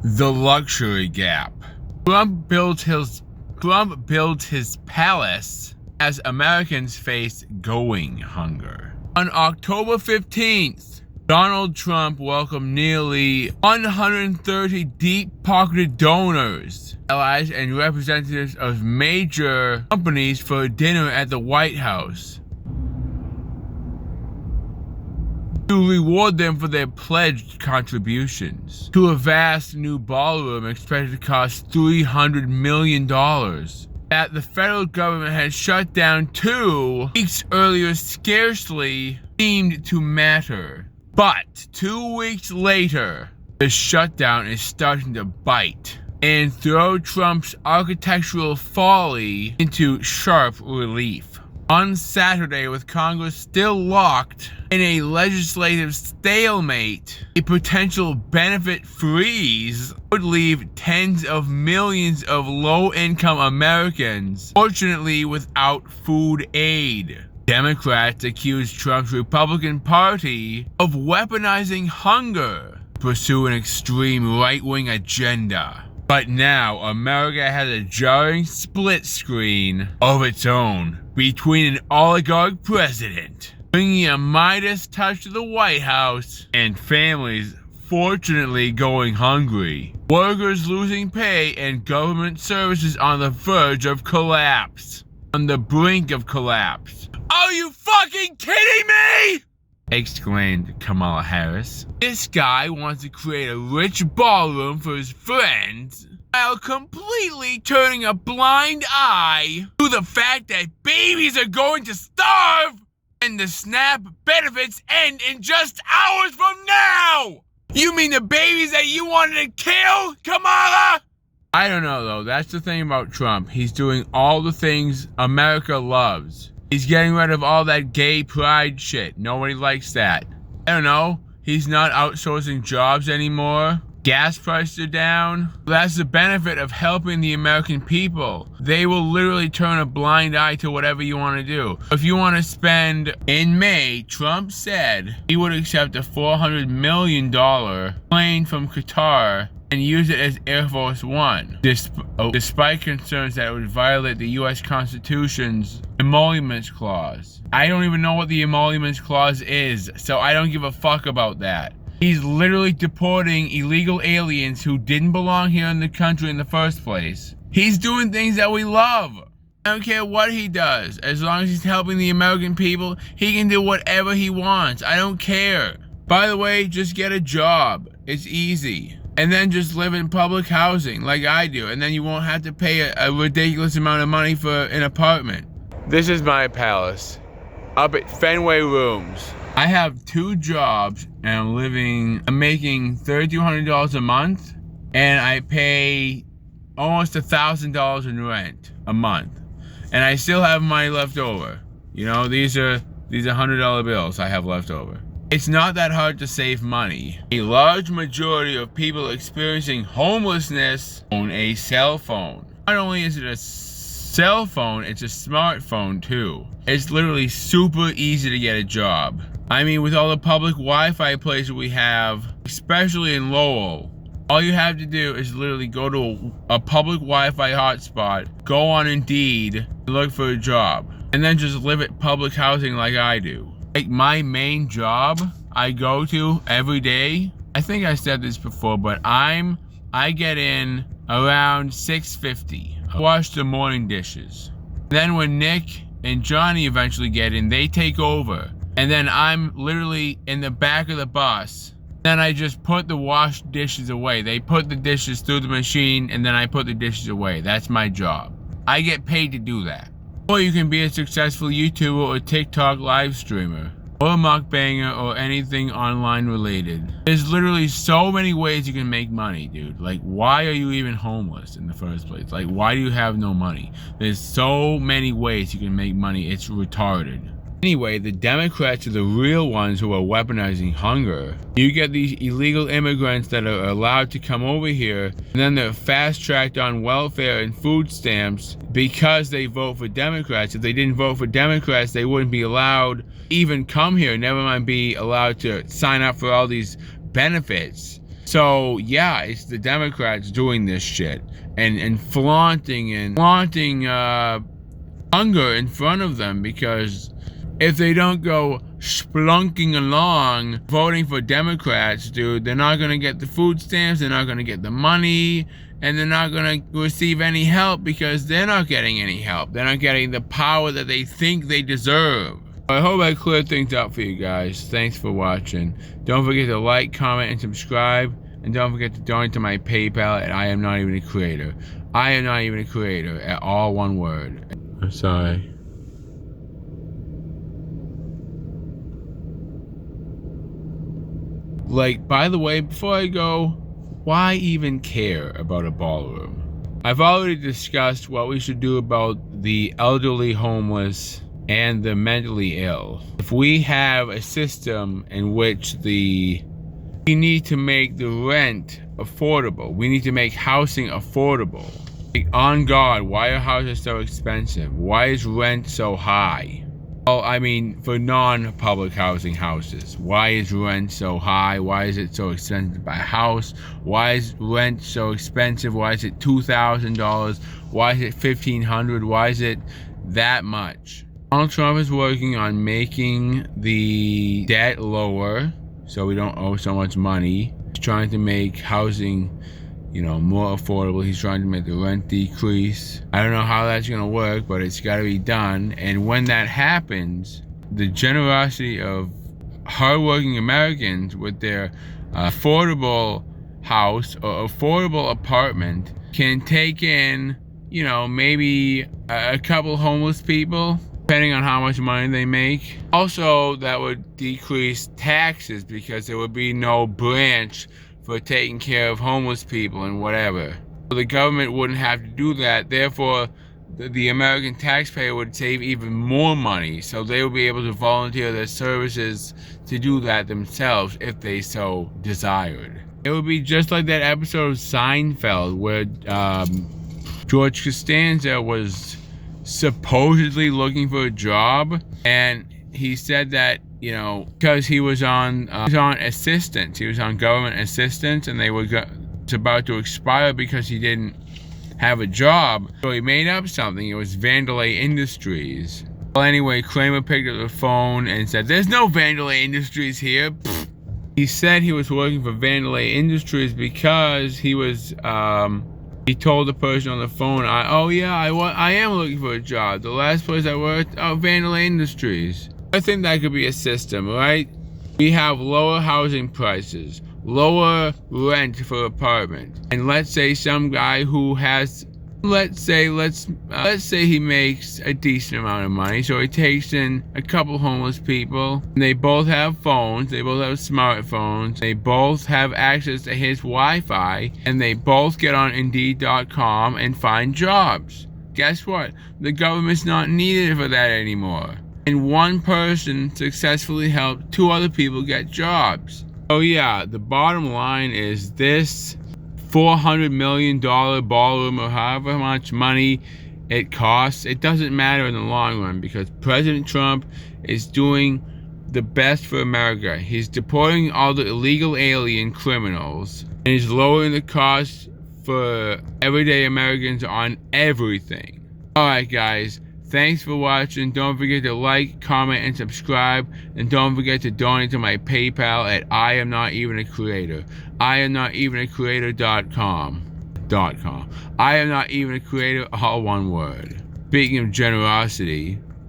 The luxury gap. Trump built his palace as Americans face going hunger. On October 15th, Donald Trump welcomed nearly 130 deep-pocketed donors, allies, and representatives of major companies for a dinner at the White House to reward them for their pledged contributions to a vast new ballroom expected to cost $300 million that the federal government had shut down 2 weeks earlier scarcely seemed to matter. But 2 weeks later, the shutdown is starting to bite and throw Trump's architectural folly into sharp relief. On Saturday, with Congress still locked in a legislative stalemate, a potential benefit freeze would leave tens of millions of low-income Americans, fortunately without food aid. Democrats accuse Trump's Republican Party of weaponizing hunger to pursue an extreme right-wing agenda. But now, America has a jarring split screen of its own between an oligarch president bringing a Midas touch to the White House and families fortunately going hungry, workers losing pay, and government services on the verge of collapse. On the brink of collapse. Are you fucking kidding me? Exclaimed Kamala Harris. This guy wants to create a rich ballroom for his friends while completely turning a blind eye to the fact that babies are going to starve and the SNAP benefits end in just hours from now! You mean the babies that you wanted to kill, Kamala? I don't know though, that's the thing about Trump. He's doing all the things America loves. He's getting rid of all that gay pride shit. Nobody likes that. I don't know. He's not outsourcing jobs anymore. Gas prices are down. That's the benefit of helping the American people. They will literally turn a blind eye to whatever you want to do. If you want to spend, in May, Trump said he would accept a $400 million plane from Qatar and use it as Air Force One, despite concerns that it would violate the U.S. Constitution's emoluments clause. I don't even know what the emoluments clause is, so I don't give a fuck about that. He's literally deporting illegal aliens who didn't belong here in the country in the first place. He's doing things that we love. I don't care what he does. As long as he's helping the American people, he can do whatever he wants. I don't care. By the way, just get a job. It's easy. And then just live in public housing like I do. And then you won't have to pay a ridiculous amount of money for an apartment. This is my palace. Up at Fenway Rooms. I have 2 jobs and I'm making $3,200 a month. And I pay almost $1,000 in rent a month. And I still have money left over. You know, these are $100 bills I have left over. It's not that hard to save money. A large majority of people experiencing homelessness own a cell phone. Not only is it a cell phone, it's a smartphone too. It's literally super easy to get a job. I mean, with all the public Wi-Fi places we have, especially in Lowell, all you have to do is literally go to a public Wi-Fi hotspot, go on Indeed, look for a job, and then just live at public housing like I do. Like my main job I go to every day, I think I said this before, but I get in around 6:50. I wash the morning dishes. Then when Nick and Johnny eventually get in, they take over. And then I'm literally in the back of the bus. Then I just put the washed dishes away. They put the dishes through the machine and then I put the dishes away. That's my job. I get paid to do that. Or you can be a successful YouTuber or TikTok live streamer, or a mukbanger, or anything online related. There's literally so many ways you can make money, dude. Like, why are you even homeless in the first place? Like, why do you have no money? There's so many ways you can make money. It's retarded. Anyway, the Democrats are the real ones who are weaponizing hunger. You get these illegal immigrants that are allowed to come over here, and then they're fast-tracked on welfare and food stamps because they vote for Democrats. If they didn't vote for Democrats, they wouldn't be allowed to even come here, never mind be allowed to sign up for all these benefits. So yeah, it's the Democrats doing this shit and flaunting hunger in front of them, because if they don't go splunking along voting for Democrats, dude, they're not gonna get the food stamps, they're not gonna get the money, and they're not gonna receive any help because they're not getting any help. They're not getting the power that they think they deserve. I hope I cleared things up for you guys. Thanks for watching. Don't forget to like, comment, and subscribe. And don't forget to donate to my PayPal at I Am Not Even a Creator. I Am Not Even a Creator, at all one word. I'm sorry. Like, by the way, before I go, why even care about a ballroom? I've already discussed what we should do about the elderly, homeless, and the mentally ill. If we have a system in which we need to make the rent affordable, we need to make housing affordable. Like, on God, why are houses so expensive? Why is rent so high? Well, I mean, for non-public housing houses, why is rent so high? Why is it so expensive to buy a house? Why is rent so expensive? Why is it $2,000? Why is it $1,500? Why is it that much? Donald Trump is working on making the debt lower so we don't owe so much money. He's trying to make housing, more affordable. He's trying to make the rent decrease. I don't know how that's gonna work, but it's gotta be done. And when that happens, the generosity of hardworking Americans with their affordable house or affordable apartment can take in, maybe a couple homeless people, depending on how much money they make. Also, that would decrease taxes because there would be no branch for taking care of homeless people and whatever. So the government wouldn't have to do that. Therefore, the American taxpayer would save even more money. So they would be able to volunteer their services to do that themselves if they so desired. It would be just like that episode of Seinfeld where George Costanza was supposedly looking for a job, and he said that because he was on assistance, he was on government assistance, and it's about to expire because he didn't have a job. So he made up something. It was Vandelay Industries. Well, anyway, Kramer picked up the phone and said, "There's no Vandelay Industries here." He said he was working for Vandelay Industries because he was he told the person on the phone, I am looking for a job. The last place I worked, Vandelay Industries. I think that could be a system, right? We have lower housing prices, lower rent for apartment. And let's say some guy who has, let's say he makes a decent amount of money. So he takes in a couple homeless people, and they both have phones, they both have smartphones, they both have access to his Wi-Fi, and they both get on Indeed.com and find jobs. Guess what? The government's not needed for that anymore. And one person successfully helped 2 other people get jobs. Oh yeah, the bottom line is this $400 million ballroom, or however much money it costs, it doesn't matter in the long run, because President Trump is doing the best for America. He's deporting all the illegal alien criminals, and he's lowering the cost for everyday Americans on everything. Alright guys, thanks for watching. Don't forget to like, comment, and subscribe. And don't forget to donate to my PayPal at I Am Not Even a Creator. I Am Not Even a Creator.com. I Am Not Even a Creator, all one word. Speaking of generosity,